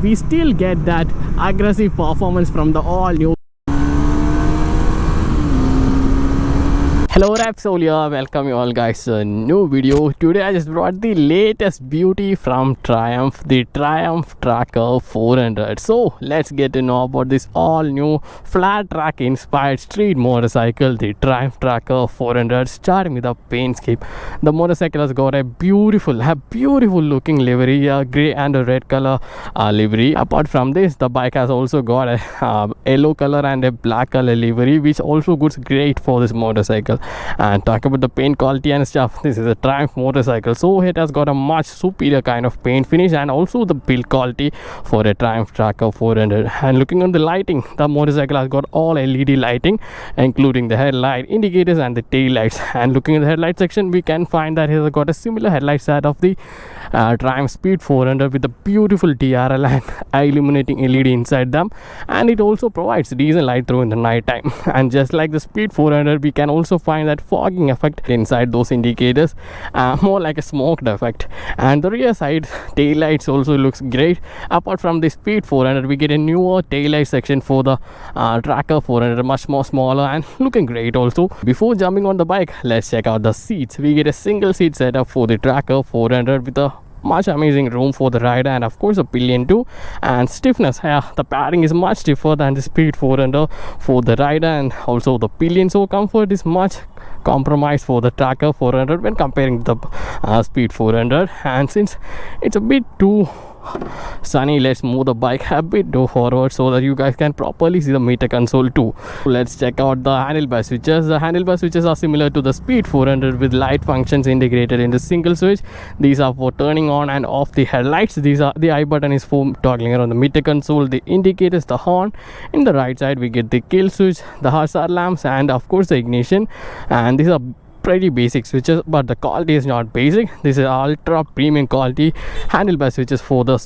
we still get that aggressive performance from the all new. Hello REVSOUL here, welcome you all guys to a new video. Today I just brought the latest beauty from Triumph, the Triumph Tracker 400. So let's get to know about this all new flat track inspired street motorcycle, the Triumph Tracker 400, starting with the paintscape. The motorcycle has got a beautiful looking livery, a grey and a red color livery. Apart from this, the bike has also got a yellow color and a black color livery, which also goes great for this motorcycle. And talk about the paint quality and stuff, this is a Triumph motorcycle, so it has got a much superior kind of paint finish and also the build quality for a Triumph Tracker 400. And looking on the lighting, the motorcycle has got all LED lighting, including the headlight, indicators and the tail lights. And looking at the headlight section, we can find that it has got a similar headlight set of the Triumph Speed 400 with a beautiful TRL and illuminating LED inside them, and it also provides decent light through in the night time. And just like the Speed 400, we can also find that fogging effect inside those indicators, more like a smoked effect. And the rear side tail lights also looks great. Apart from the Speed 400, we get a newer tail light section for the Tracker 400, much more smaller and looking great also. Before jumping on the bike, let's check out the seats. We get a single seat setup for the Tracker 400 with a much amazing room for the rider and of course a pillion too. And stiffness, the padding is much stiffer than the Speed 400 for the rider and also the pillion, so comfort is much compromised for the Tracker 400 when comparing the Speed 400. And since it's a bit too sunny, let's move the bike a bit forward so that you guys can properly see the meter console too. Let's check out the handlebar switches. The handlebar switches are similar to the Speed 400 with light functions integrated in the single switch. These are for turning on and off the headlights. These are the I button is for toggling around the meter console, the indicators, the horn. In the right side we get the kill switch, the hazard lamps and of course the ignition. And these are pretty basic switches, but the quality is not basic. This is ultra premium quality handlebar switches for the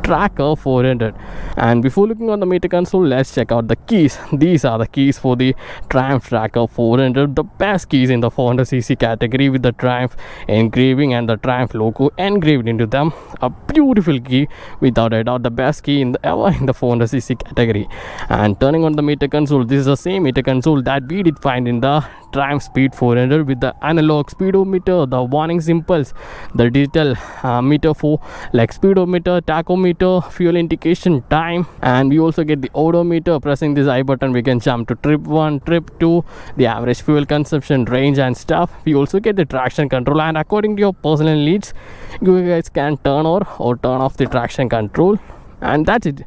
Tracker 400. And before looking on the meter console, let's check out the keys. These are the keys for the Triumph Tracker 400, the best keys in the 400cc category, with the Triumph engraving and the Triumph logo engraved into them. A beautiful key, without a doubt the best key ever in the 400cc category. And turning on the meter console, this is the same meter console that we did find in the Triumph Speed 400 with the analog speedometer, the warning symbols, the digital meter for like speedometer, tachometer, fuel indication, time. And we also get the odometer. Pressing this I button we can jump to trip 1, trip 2, the average fuel consumption, range and stuff. We also get the traction control, and according to your personal needs you guys can turn on or turn off the traction control. And that's it.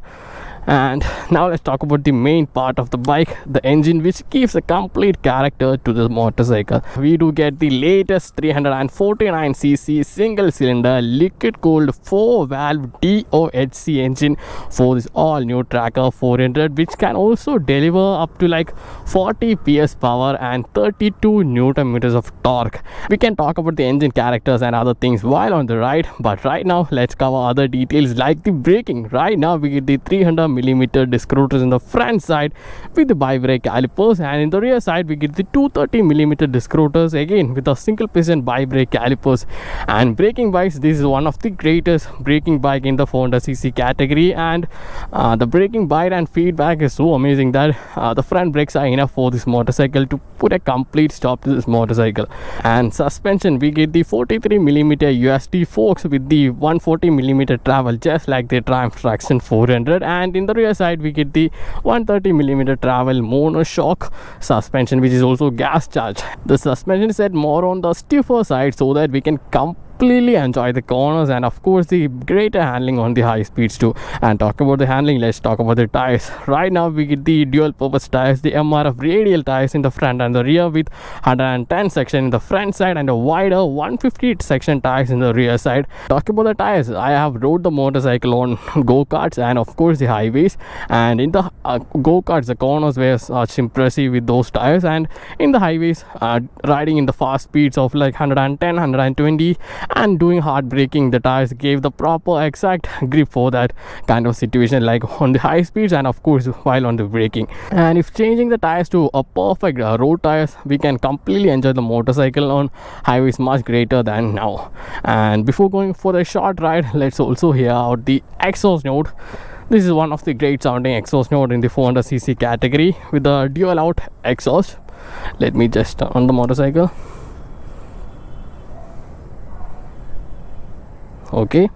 And now let's talk about the main part of the bike, the engine, which gives a complete character to the motorcycle. We do get the latest 349cc single cylinder liquid cooled 4-valve DOHC engine for this all new Tracker 400, which can also deliver up to like 40 PS power and 32 Newton meters of torque. We can talk about the engine characters and other things while on the ride, but right now let's cover other details like the braking. Right now we get the 300mm disc rotors in the front side with the bi-brake calipers, and in the rear side we get the 230mm disc rotors again with a single piston bi-brake calipers. And braking wise, this is one of the greatest braking bike in the 400cc category, and the braking bite and feedback is so amazing that the front brakes are enough for this motorcycle to put a complete stop to this motorcycle. And suspension, we get the 43mm USD forks with the 140mm travel, just like the Triumph Traction 400. And in the rear side we get the 130mm travel monoshock suspension, which is also gas charged. The suspension is set more on the stiffer side so that we can completely enjoy the corners and of course the greater handling on the high speeds too. And talk about the handling, let's talk about the tires. Right now we get the dual purpose tires, the MRF radial tires in the front and the rear with 110 section in the front side and a wider 150 section tires in the rear side. Talk about the tires, I have rode the motorcycle on go-karts and of course the highways, and in the go-karts the corners were such impressive with those tires, and in the highways riding in the fast speeds of like 110, 120 and doing hard braking, the tires gave the proper exact grip for that kind of situation, like on the high speeds and of course while on the braking. And if changing the tires to a perfect road tires, we can completely enjoy the motorcycle on highways much greater than now. And before going for the short ride, let's also hear out the exhaust note. This is one of the great sounding exhaust note in the 400cc category with the dual out exhaust. Let me just turn on the motorcycle. Okay.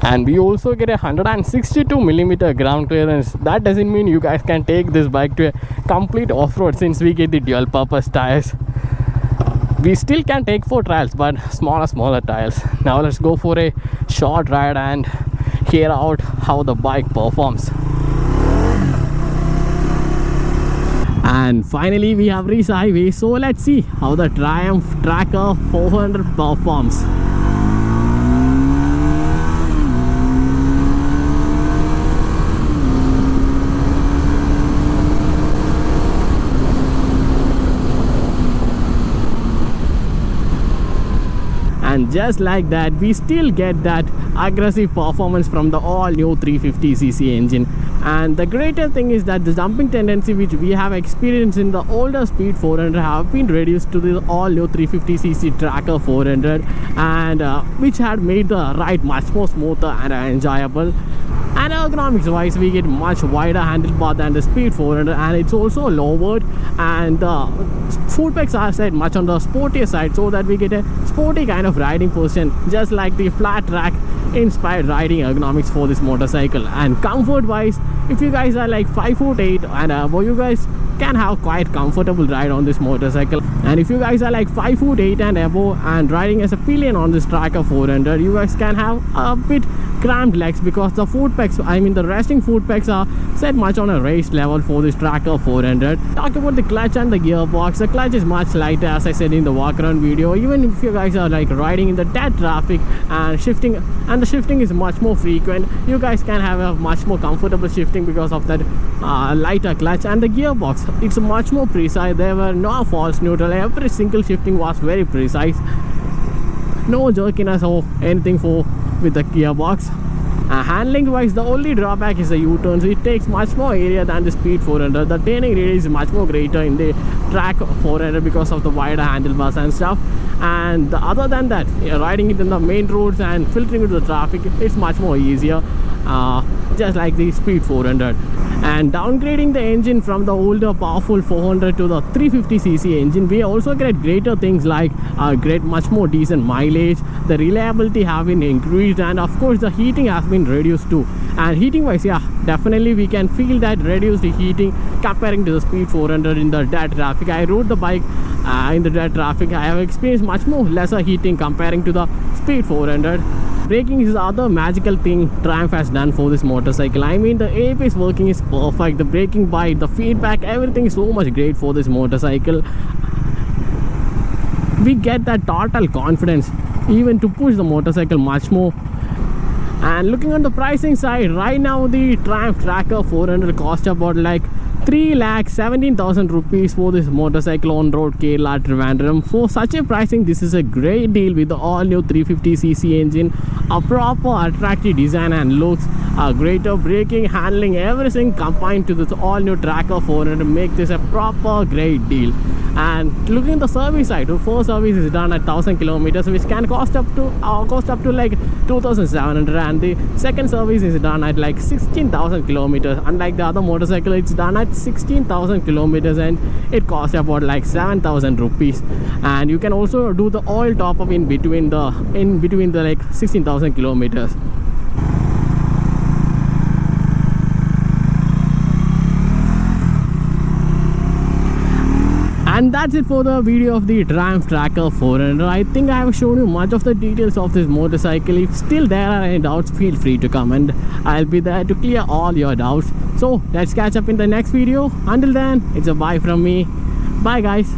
And we also get a 162mm ground clearance. That doesn't mean you guys can take this bike to a complete off-road, since we get the dual purpose tires. We still can take for trials, but smaller tires. Now let's go for a short ride and hear out how the bike performs. And finally we have reached highway, so let's see how the Triumph Tracker 400 performs. And just like that, we still get that aggressive performance from the all new 350cc engine. And the greater thing is that the jumping tendency which we have experienced in the older speed 400 have been reduced to the all new 350cc Tracker 400, and which had made the ride much more smoother and enjoyable. And ergonomics wise, we get much wider handlebar than the speed 400, and it's also lowered, and the foot pegs are set much on the sportier side, so that we get a sporty kind of riding position, just like the flat track inspired riding ergonomics for this motorcycle. And comfort wise, if you guys are like 5'8" and above, you guys can have quite comfortable ride on this motorcycle. And if you guys are like 5'8" and above and riding as a pillion on this Tracker 400, you guys can have a bit cramped legs, because the foot pegs, I mean the resting foot pegs, are set much on a raised level for this Tracker 400. Talk about the clutch and the gearbox. The clutch is much lighter, as I said in the walk around video. Even if you guys are like riding in the dead traffic and shifting, and the shifting is much more frequent, you guys can have a much more comfortable shifting because of that lighter clutch. And the gearbox, it's much more precise. There were no false neutral. Every single shifting was very precise. No jerkiness or anything with the gearbox. Handling wise, the only drawback is the U-turns. It takes much more area than the speed 400. The turning radius is much more greater in the track 400 because of the wider handlebars and stuff. And other than that, riding it in the main roads and filtering into the traffic, it's much more easier, just like the speed 400. And downgrading the engine from the older powerful 400 to the 350cc engine, we also get greater things like much more decent mileage. The reliability have been increased, and of course the heating has been reduced too. And heating wise, yeah, definitely we can feel that reduced heating comparing to the speed 400 in the dead traffic. I rode the bike in the dead traffic. I have experienced much more lesser heating comparing to the speed 400. Braking is the other magical thing Triumph has done for this motorcycle. I mean, the ABS working is perfect. The braking bite, the feedback, everything is so much great for this motorcycle. We get that total confidence even to push the motorcycle much more. And looking on the pricing side, right now the Triumph Tracker 400 cost about like 3,17,000 rupees for this motorcycle on road Kerala Trivandrum. For such a pricing, this is a great deal with the all new 350cc engine, a proper attractive design and looks, a greater braking, handling, everything combined to this all new Tracker 400 make this a proper great deal. And looking at the service side, the first service is done at 1,000 kilometers, which can cost up to like 2,700, and the second service is done at like 16,000 kilometers. Unlike the other motorcycle, it's done at 16,000 kilometers and it costs about like 7,000 rupees. And you can also do the oil top up in between the like 16,000 kilometers. And that's it for the video of the Triumph Tracker 400. I think I have shown you much of the details of this motorcycle. If still there are any doubts, feel free to comment. I'll be there to clear all your doubts. So let's catch up in the next video. Until then, it's a bye from me. Bye guys.